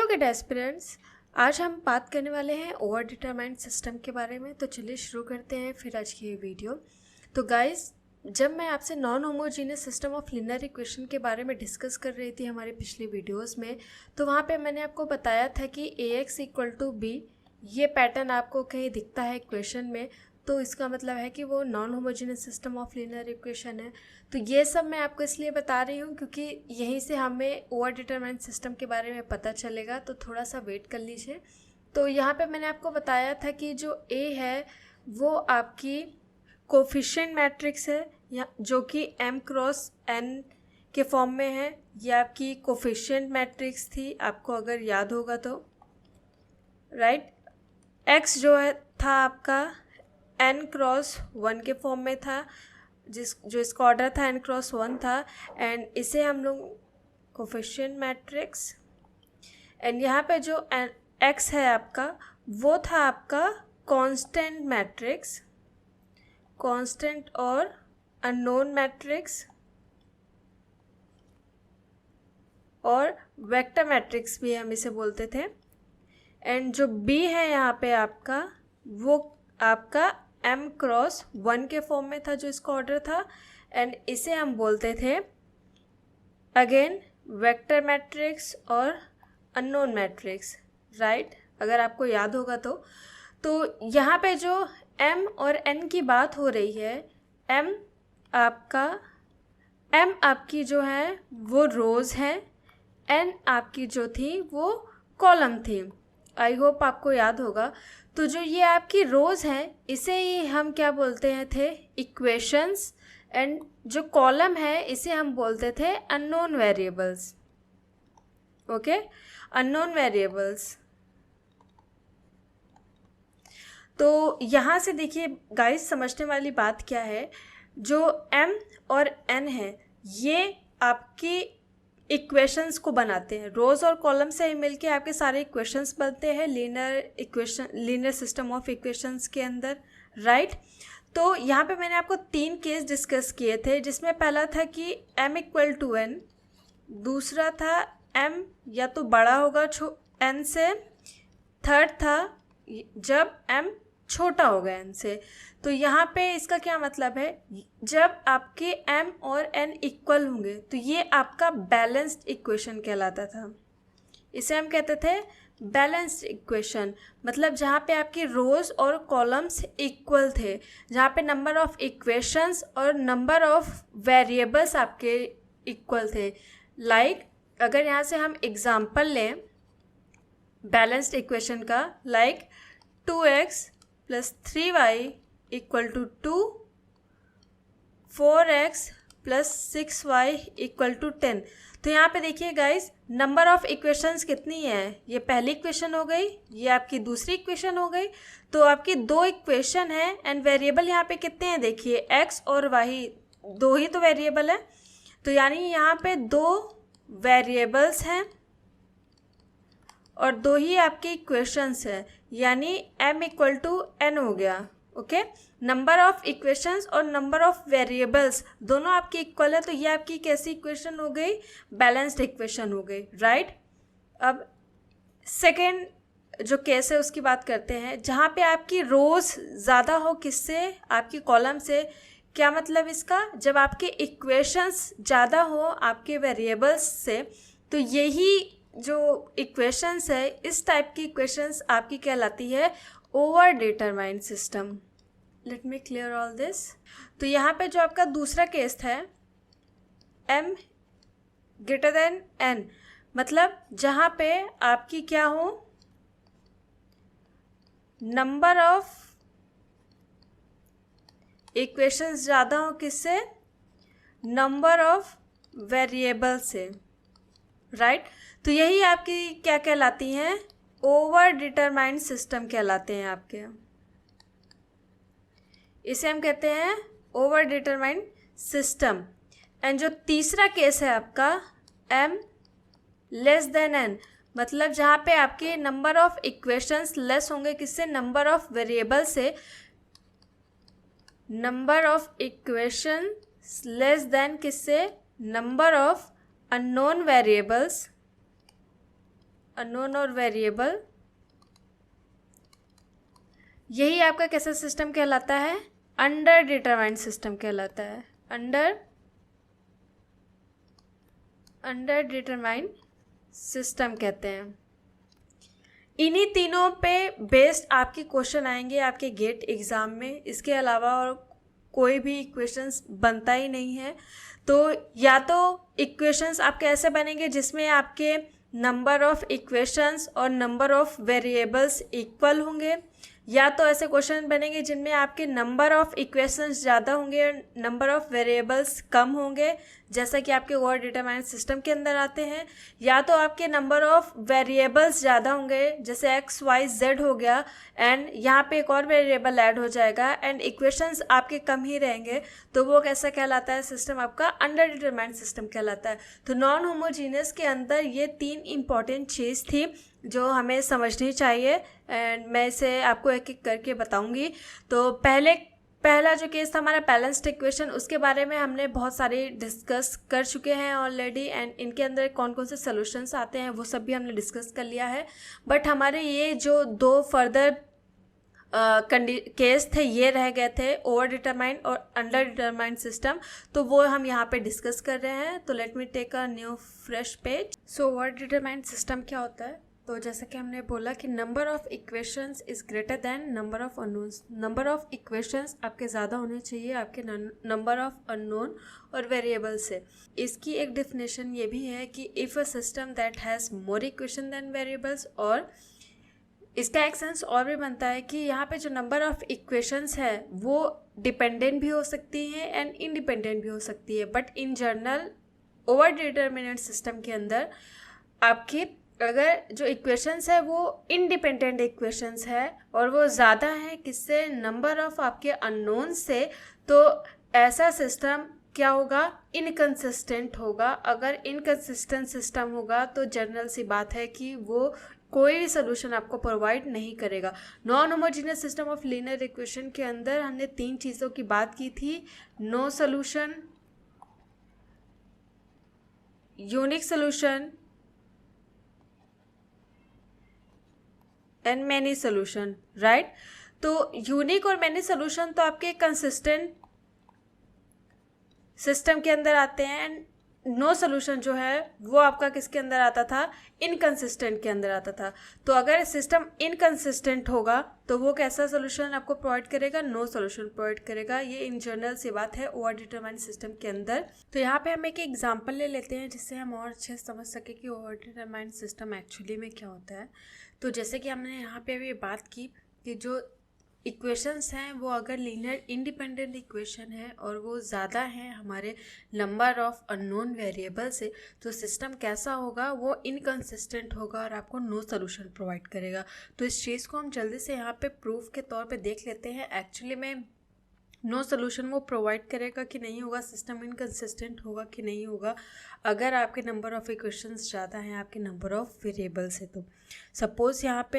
Gate aspirants, आज हम बात करने वाले हैं ओवर डिटरमाइंड सिस्टम के बारे में। तो चलिए शुरू करते हैं फिर आज की ये वीडियो। तो गाइस, जब मैं आपसे non homogeneous system of linear equation के बारे में डिस्कस कर रही थी हमारे पिछले वीडियोस में, तो वहाँ पे मैंने आपको बताया था कि ax इक्वल टू बी, ये पैटर्न आपको कहीं दिखता है इक्वेशन में, तो इसका मतलब है कि वो non homogeneous system of linear equation है। तो ये सब मैं आपको इसलिए बता रही हूँ क्योंकि यहीं से हमें ओवर डिटरमाइंड सिस्टम के बारे में पता चलेगा, तो थोड़ा सा वेट कर लीजिए। तो यहाँ पे मैंने आपको बताया था कि जो A है वो आपकी कोफिशिएंट मैट्रिक्स है, या जो कि m क्रॉस n के फॉर्म में है। ये आपकी कोफिशिएंट मैट्रिक्स थी, आपको अगर याद होगा तो, राइट। x जो है था आपका n क्रॉस 1 के फॉर्म में था, जो इसका ऑर्डर था n क्रॉस 1 था, एंड इसे हम लोग कोफिशिएंट मैट्रिक्स, एंड यहाँ पे जो x है आपका वो था आपका कांस्टेंट मैट्रिक्स, कांस्टेंट और अननोन मैट्रिक्स और वेक्टर मैट्रिक्स भी हम इसे बोलते थे। एंड जो b है यहाँ पे आपका, वो आपका m क्रॉस 1 के फॉर्म में था, जो इसका ऑर्डर था, एंड इसे हम बोलते थे अगेन वेक्टर मैट्रिक्स और अननोन मैट्रिक्स, राइट। अगर आपको याद होगा तो यहाँ पे जो m और n की बात हो रही है, m आपकी जो है वो रोज़ है, n आपकी जो थी वो कॉलम थी। आई होप आपको याद होगा। तो जो ये आपकी रोज़ हैं, इसे ही हम क्या बोलते हैं थे, इक्वेशंस, एंड जो कॉलम है इसे हम बोलते थे unknown variables. Okay, unknown variables. तो यहाँ से देखिए गाइस, समझने वाली बात क्या है, जो m और n है ये आपकी इक्वेशंस को बनाते हैं। रोज़ और कॉलम से ही मिलके आपके सारे इक्वेशंस बनते हैं लीनियर सिस्टम ऑफ इक्वेशंस के अंदर, राइट। तो यहाँ पे मैंने आपको 3 केस डिस्कस किए थे, जिसमें पहला था कि m इक्वल टू n, दूसरा था m या तो बड़ा होगा n से, थर्ड था जब m छोटा होगा n से। तो यहाँ पे इसका क्या मतलब है, जब आपके m और n इक्वल होंगे तो ये आपका बैलेंस्ड इक्वेशन कहलाता था। इसे हम कहते थे बैलेंस्ड इक्वेशन, मतलब जहाँ पे आपकी रोज और कॉलम्स इक्वल थे, जहाँ पे नंबर ऑफ इक्वेशंस और नंबर ऑफ वेरिएबल्स आपके इक्वल थे। लाइक अगर यहाँ से हम एग्जाम्पल लें बैलेंस्ड इक्वेशन का, like 2x plus 3y equal to 2, 4x plus 6y equal to 10। तो यहाँ पे देखिए गाइस, नंबर ऑफ इक्वेशंस कितनी है, ये पहली इक्वेशन हो गई, ये आपकी दूसरी इक्वेशन हो गई। तो आपकी 2 इक्वेशन है, एंड वेरिएबल यहाँ पे कितने हैं, देखिए x और y, 2 ही तो वेरिएबल है। तो यानी यहाँ पे 2 वेरिएबल्स हैं और 2 ही आपकी इक्वेशंस है, यानी m इक्वल टू n हो गया। ओके, नंबर ऑफ इक्वेशंस और नंबर ऑफ वेरिएबल्स दोनों आपकी इक्वल है, तो ये आपकी कैसी इक्वेशन हो गई, बैलेंस्ड इक्वेशन हो गई, राइट। अब सेकेंड जो केस है उसकी बात करते हैं, जहाँ पे आपकी रोज ज़्यादा हो किससे, आपकी कॉलम से। क्या मतलब इसका, जब आपके इक्वेशंस ज़्यादा हो आपके वेरिएबल्स से, तो यही जो इक्वेशंस है, इस टाइप की इक्वेशंस आपकी कहलाती है over determined system. Let me clear all this. तो यहाँ पे जो आपका दूसरा केस था, m ग्रेटर देन n, मतलब जहाँ पे आपकी क्या हो, नंबर ऑफ इक्वेशंस ज़्यादा हो किससे, नंबर ऑफ वेरिएबल से, राइट। तो यही आपकी क्या कहलाती हैं, ओवर डिटरमाइंड सिस्टम कहलाते हैं आपके। इसे हम कहते हैं ओवर डिटरमाइंड सिस्टम। एंड जो तीसरा केस है आपका m लेस देन n, मतलब जहाँ पे आपके नंबर ऑफ इक्वेशंस लेस होंगे किससे, नंबर ऑफ वेरिएबल से, number of equation less than किससे, number of unknown variables, unknown और वेरिएबल, यही आपका कैसा सिस्टम कहलाता है? अंडर डिटरमाइंड सिस्टम कहलाता है। अंडर डिटरमाइंड सिस्टम कहते हैं। इन्हीं तीनों पे बेस्ड आपके क्वेश्चन आएंगे आपके गेट एग्ज़ाम में। इसके अलावा और कोई भी इक्वेशंस बनता ही नहीं है। तो या तो इक्वेशंस आपके ऐसे बनेंगे जिसमें आपके नंबर ऑफ इक्वेशंस और नंबर ऑफ वेरिएबल्स इक्वल होंगे, या तो ऐसे क्वेश्चन बनेंगे जिनमें आपके नंबर ऑफ इक्वेशंस ज़्यादा होंगे और नंबर ऑफ वेरिएबल्स कम होंगे, जैसा कि आपके ओवर डिटरमाइंड सिस्टम के अंदर आते हैं। या तो आपके नंबर ऑफ वेरिएबल्स ज़्यादा होंगे, जैसे एक्स वाई जेड हो गया, एंड यहाँ पे एक और वेरिएबल ऐड हो जाएगा, एंड इक्वेशंस आपके कम ही रहेंगे, तो वो कैसा कहलाता है? सिस्टम आपका अंडर डिटरमाइंड सिस्टम कहलाता है। तो नॉन होमोजीनियस के अंदर ये 3 इंपॉर्टेंट चीज़ थी जो हमें समझनी चाहिए, एंड मैं इसे आपको एक एक करके बताऊंगी। तो पहला जो केस था हमारा बैलेंस्ड इक्वेशन, उसके बारे में हमने बहुत सारे डिस्कस कर चुके हैं ऑलरेडी, एंड इनके अंदर कौन कौन से सॉल्यूशंस आते हैं वो सब भी हमने डिस्कस कर लिया है। बट हमारे ये जो 2 फर्दर केस थे ये रह गए थे, ओवर डिटरमाइंड और अंडर डिटरमाइंड सिस्टम, तो वो हम यहाँ पे डिस्कस कर रहे हैं। तो let me take a new fresh page. So overdetermined system क्या होता है? तो जैसा कि हमने बोला कि number of equations is greater than number of unknowns. Number of equations आपके ज़्यादा होने चाहिए आपके नंबर ऑफ अननोन और वेरिएबल से। इसकी एक डेफिनेशन ये भी है कि if a system that has more equation than variables, और इसका एक सेंस और भी बनता है कि यहाँ पे जो नंबर ऑफ इक्वेशंस है वो डिपेंडेंट भी हो सकती हैं एंड इंडिपेंडेंट भी हो सकती है। But in general over determinant system के अंदर आपकी अगर जो इक्वेशंस है वो इंडिपेंडेंट इक्वेशंस है और वो ज़्यादा है किससे? नंबर ऑफ आपके अननोन से, तो ऐसा सिस्टम क्या होगा? इनकंसिस्टेंट होगा। अगर इनकंसिस्टेंट सिस्टम होगा तो जनरल सी बात है कि वो कोई भी सोल्यूशन आपको प्रोवाइड नहीं करेगा। Non homogeneous system of linear equation के अंदर हमने 3 चीज़ों की बात की थी: no solution, unique solution and many solution, right? तो यूनिक और मैनी सोल्यूशन तो आपके कंसिस्टेंट सिस्टम के अंदर आते हैं, एंड नो सोल्यूशन जो है वो आपका किसके अंदर आता था? इनकंसिस्टेंट के अंदर आता था। तो अगर सिस्टम इनकंसिस्टेंट होगा तो वो कैसा सोल्यूशन आपको प्रोवाइड करेगा? नो सोल्यूशन प्रोवाइड करेगा। ये इन जनरल सी बात है ओवर डिटरमाइंड सिस्टम के अंदर। तो यहाँ पे हम एक एग्जांपल ले लेते हैं जिससे हम और अच्छे से समझ सके कि ओवर डिटरमाइंड सिस्टम एक्चुअली में क्या होता है। तो जैसे कि हमने यहाँ पे अभी बात की कि जो इक्वेशंस हैं वो अगर लीनियर इंडिपेंडेंट इक्वेशन है और वो ज़्यादा हैं हमारे नंबर ऑफ अननोन वेरिएबल से, तो सिस्टम कैसा होगा? वो इनकंसिस्टेंट होगा और आपको नो सोल्यूशन प्रोवाइड करेगा। तो इस चीज़ को हम जल्दी से यहाँ पे प्रूफ के तौर पे देख लेते हैं। एक्चुअली में नो सोल्यूशन वो प्रोवाइड करेगा कि नहीं होगा, सिस्टम इनकंसिस्टेंट होगा कि नहीं होगा, अगर आपके नंबर ऑफ इक्वेशंस ज़्यादा हैं आपके नंबर ऑफ वेरिएबल से। तो सपोज़ यहाँ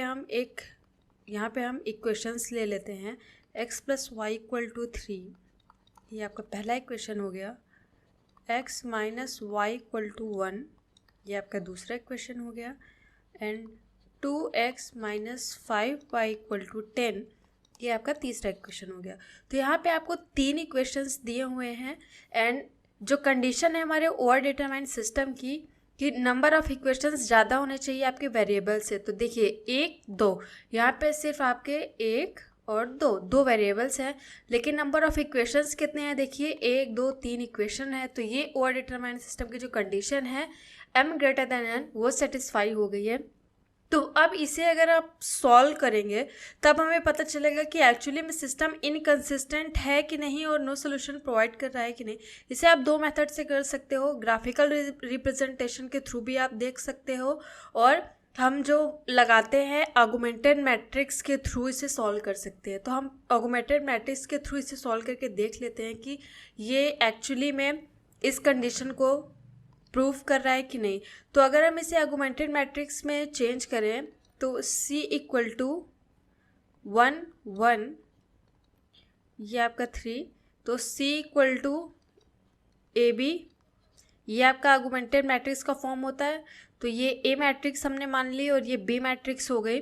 पे हम इक्वेशंस ले लेते हैं। x + y = 3, ये आपका पहला इक्वेशन हो गया। x - y = 1, ये आपका दूसरा इक्वेशन हो गया। एंड 2x - 5y = 10, ये आपका तीसरा इक्वेशन हो गया। तो यहाँ पे आपको 3 इक्वेशंस दिए हुए हैं, एंड जो कंडीशन है हमारे ओवर डिटरमाइंड सिस्टम की कि नंबर ऑफ इक्वेशंस ज़्यादा होने चाहिए आपके वेरिएबल से। तो देखिए 1, 2, यहाँ पे सिर्फ आपके 1 और 2 वेरिएबल्स हैं, लेकिन नंबर ऑफ इक्वेशंस कितने हैं? देखिए 1, 2, 3 इक्वेशन है। तो ये ओवर डिटरमाइंड सिस्टम की जो कंडीशन है m > n वो सेटिस्फाई हो गई है। तो अब इसे अगर आप सॉल्व करेंगे तब हमें पता चलेगा कि एक्चुअली में सिस्टम इनकंसिस्टेंट है कि नहीं और नो सोल्यूशन प्रोवाइड कर रहा है कि नहीं। इसे आप 2 मेथड से कर सकते हो, ग्राफिकल रिप्रेजेंटेशन के थ्रू भी आप देख सकते हो, और हम जो लगाते हैं ऑगमेंटेड मैट्रिक्स के थ्रू इसे सॉल्व कर सकते हैं। तो हम ऑगमेंटेड मैट्रिक्स के थ्रू इसे सॉल्व करके देख लेते हैं कि ये एक्चुअली में इस कंडीशन को प्रूफ कर रहा है कि नहीं। तो अगर हम इसे आर्गुमेंटेड मैट्रिक्स में चेंज करें तो C = 1, 1, ये आपका 3, तो C = AB, ये आपका आर्गुमेंटेड मैट्रिक्स का फॉर्म होता है। तो ये ए मैट्रिक्स हमने मान ली और ये बी मैट्रिक्स हो गई।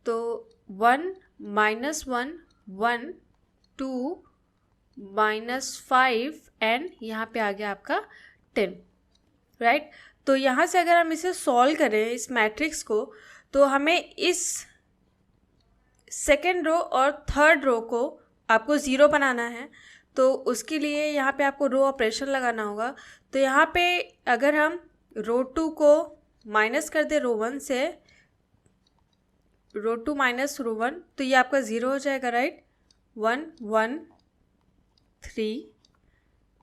तो 1 -1 1 2 -5 एंड यहाँ पे आ गया आपका 10, राइट। तो यहाँ से अगर हम इसे सॉल्व करें इस मैट्रिक्स को, तो हमें इस सेकेंड रो और थर्ड रो को आपको ज़ीरो बनाना है। तो उसके लिए यहाँ पे आपको रो ऑपरेशन लगाना होगा। तो यहाँ पे अगर हम रो 2 को माइनस कर दे रो 1 से, रो 2 माइनस रो 1, तो ये आपका ज़ीरो हो जाएगा, राइट। 1 1 3,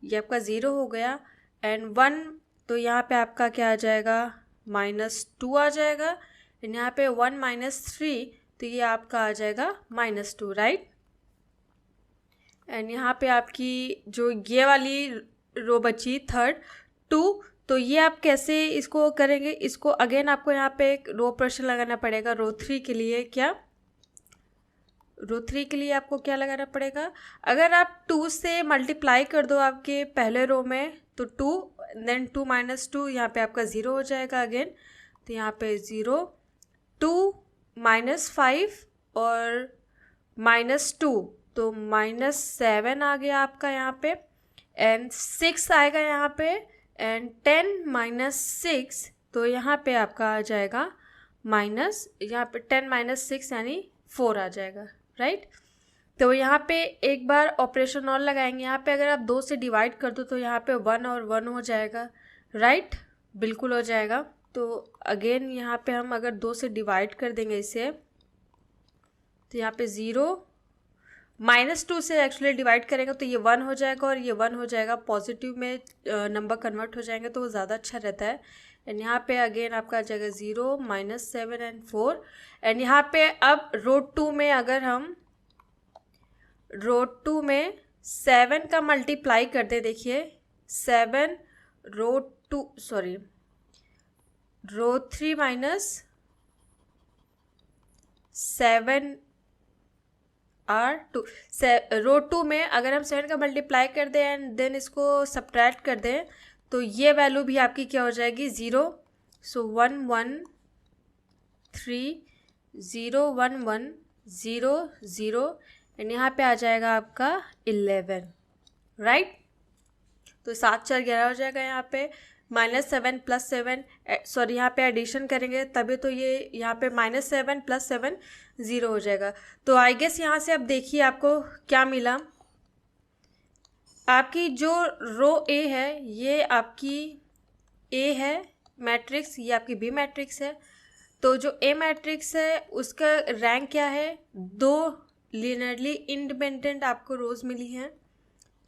ये आपका ज़ीरो हो गया। एंड 1, तो यहाँ पे आपका क्या आ जाएगा, -2 आ जाएगा। एंड यहाँ पे 1 -3, तो ये आपका आ जाएगा -2, राइट। एंड यहाँ पे आपकी जो ये वाली रो बची थर्ड 2, तो ये आप कैसे इसको करेंगे, इसको अगेन आपको यहाँ पे एक रो ऑपरेशन लगाना पड़ेगा। रो 3 के लिए क्या, रो 3 के लिए आपको क्या लगाना पड़ेगा, अगर आप 2 से मल्टीप्लाई कर दो आपके पहले रो में, तो 2 देन 2 -2, यहाँ पे आपका ज़ीरो हो जाएगा अगेन। तो यहाँ पे 0 2 -5 और -2, तो -7 आ गया आपका यहाँ पे। एंड 6 आएगा यहाँ पे। एंड 10 -6, तो यहाँ पे आपका आ जाएगा यहाँ पे 10 -6 यानी 4 आ जाएगा, राइट। तो यहाँ पे एक बार ऑपरेशन और लगाएंगे। यहाँ पे अगर आप 2 से डिवाइड कर दो, तो यहाँ पे 1 और 1 हो जाएगा, राइट, बिल्कुल हो जाएगा। तो अगेन यहाँ पे हम अगर 2 से डिवाइड कर देंगे इसे, तो यहाँ पे 0 -2 से एक्चुअली डिवाइड करेंगे तो ये 1 हो जाएगा और ये 1 हो जाएगा। पॉजिटिव में नंबर कन्वर्ट हो जाएंगे तो वो ज़्यादा अच्छा रहता है। एंड यहाँ पे अगेन आपका आ जाएगा 0 -7 एंड 4। एंड यहाँ पे अब रो 2 में अगर हम रो 2 में 7 का मल्टीप्लाई कर दे, देखिए 7 रो 3 -7 R2 रो 2 में अगर हम 7 का मल्टीप्लाई कर दें एंड देन इसको सब्ट्रैक्ट कर दें, तो ये वैल्यू भी आपकी क्या हो जाएगी, 0। सो 1 1 3 0 1 1 0 0 एंड यहाँ पे आ जाएगा आपका 11, राइट। तो 7 4 11 हो जाएगा। यहाँ पे -7 + 7, सॉरी यहाँ पे एडिशन करेंगे तभी तो ये यहाँ पे -7 + 7 0 हो जाएगा। तो आई गेस यहाँ से अब देखिए आपको क्या मिला। आपकी जो रो ए है ये आपकी ए है मैट्रिक्स, ये आपकी बी मैट्रिक्स है। तो जो ए मैट्रिक्स है उसका रैंक क्या है, 2 लीनियरली इंडिपेंडेंट आपको रोज मिली हैं,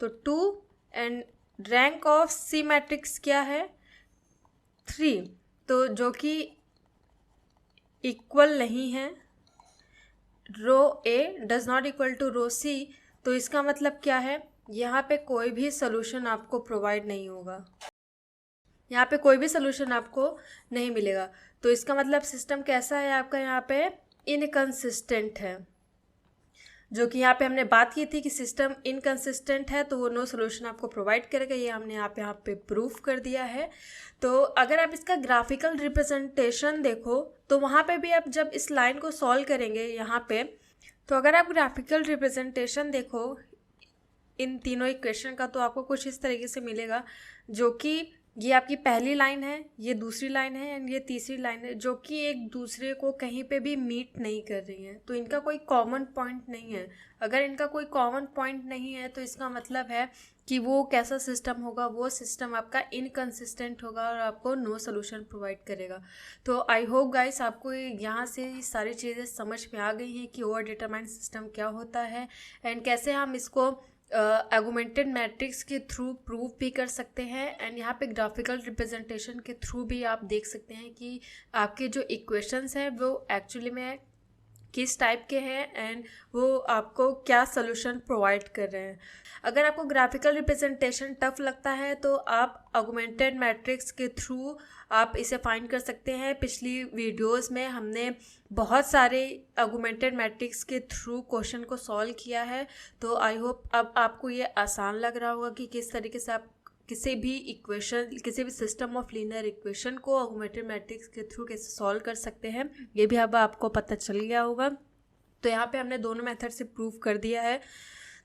तो 2। And rank of C matrix क्या है, 3, तो जो कि इक्वल नहीं है, rho A does not equal to rho C. तो इसका मतलब क्या है, यहाँ पे कोई भी सोल्यूशन आपको प्रोवाइड नहीं होगा, यहाँ पे कोई भी सोल्यूशन आपको नहीं मिलेगा। तो इसका मतलब सिस्टम कैसा है आपका, यहाँ पे इनकंसिस्टेंट है। जो कि यहाँ पे हमने बात की थी कि सिस्टम इनकंसिस्टेंट है तो वो नो सोल्यूशन आपको प्रोवाइड करेगा, ये हमने यहाँ पे प्रूफ कर दिया है। तो अगर आप इसका ग्राफिकल रिप्रेजेंटेशन देखो तो वहाँ पे भी आप जब इस लाइन को सॉल्व करेंगे यहाँ पे, तो अगर आप ग्राफिकल रिप्रेजेंटेशन देखो इन तीनों इक्वेशन का, तो आपको कुछ इस तरीके से मिलेगा, जो कि ये आपकी पहली लाइन है, ये दूसरी लाइन है एंड ये तीसरी लाइन है, जो कि एक दूसरे को कहीं पे भी मीट नहीं कर रही हैं। तो इनका कोई कॉमन पॉइंट नहीं है। अगर इनका कोई कॉमन पॉइंट नहीं है तो इसका मतलब है कि वो कैसा सिस्टम होगा, वो सिस्टम आपका इनकंसिस्टेंट होगा और आपको नो सोल्यूशन प्रोवाइड करेगा। तो आई होप गाइस आपको यहाँ से ये सारी चीज़ें समझ में आ गई हैं कि ओवर डिटरमाइंड सिस्टम क्या होता है एंड कैसे हम इसको आर्गुमेंटेड मैट्रिक्स के थ्रू प्रूव भी कर सकते हैं। एंड यहाँ पे ग्राफिकल रिप्रेजेंटेशन के थ्रू भी आप देख सकते हैं कि आपके जो इक्वेशंस हैं वो एक्चुअली में किस टाइप के हैं एंड वो आपको क्या सोल्यूशन प्रोवाइड कर रहे हैं। अगर आपको ग्राफिकल रिप्रेजेंटेशन टफ लगता है तो आप आर्गुमेंटेड मैट्रिक्स के थ्रू आप इसे फाइंड कर सकते हैं। पिछली वीडियोस में हमने बहुत सारे आर्गुमेंटेड मैट्रिक्स के थ्रू क्वेश्चन को सॉल्व किया है। तो आई होप अब आपको ये आसान लग रहा होगा कि किस तरीके से आप किसी भी इक्वेशन, किसी भी सिस्टम ऑफ लीनियर इक्वेशन को ऑगमेंटेड मैट्रिक्स के थ्रू कैसे सॉल्व कर सकते हैं, ये भी अब आपको पता चल गया होगा। तो यहाँ पे हमने दोनों मेथड से प्रूव कर दिया है।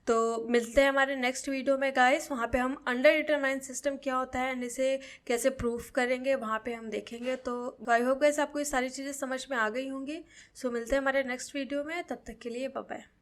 तो मिलते हैं हमारे नेक्स्ट वीडियो में गाइस, वहाँ पे हम अंडर डिटरमाइंड सिस्टम क्या होता है एंड इसे कैसे प्रूफ करेंगे वहाँ पे हम देखेंगे। तो आई होप गाइस आपको ये सारी चीज़ें समझ में आ गई होंगी। सो मिलते हैं हमारे नेक्स्ट वीडियो में, तब तक के लिए बाय बाय।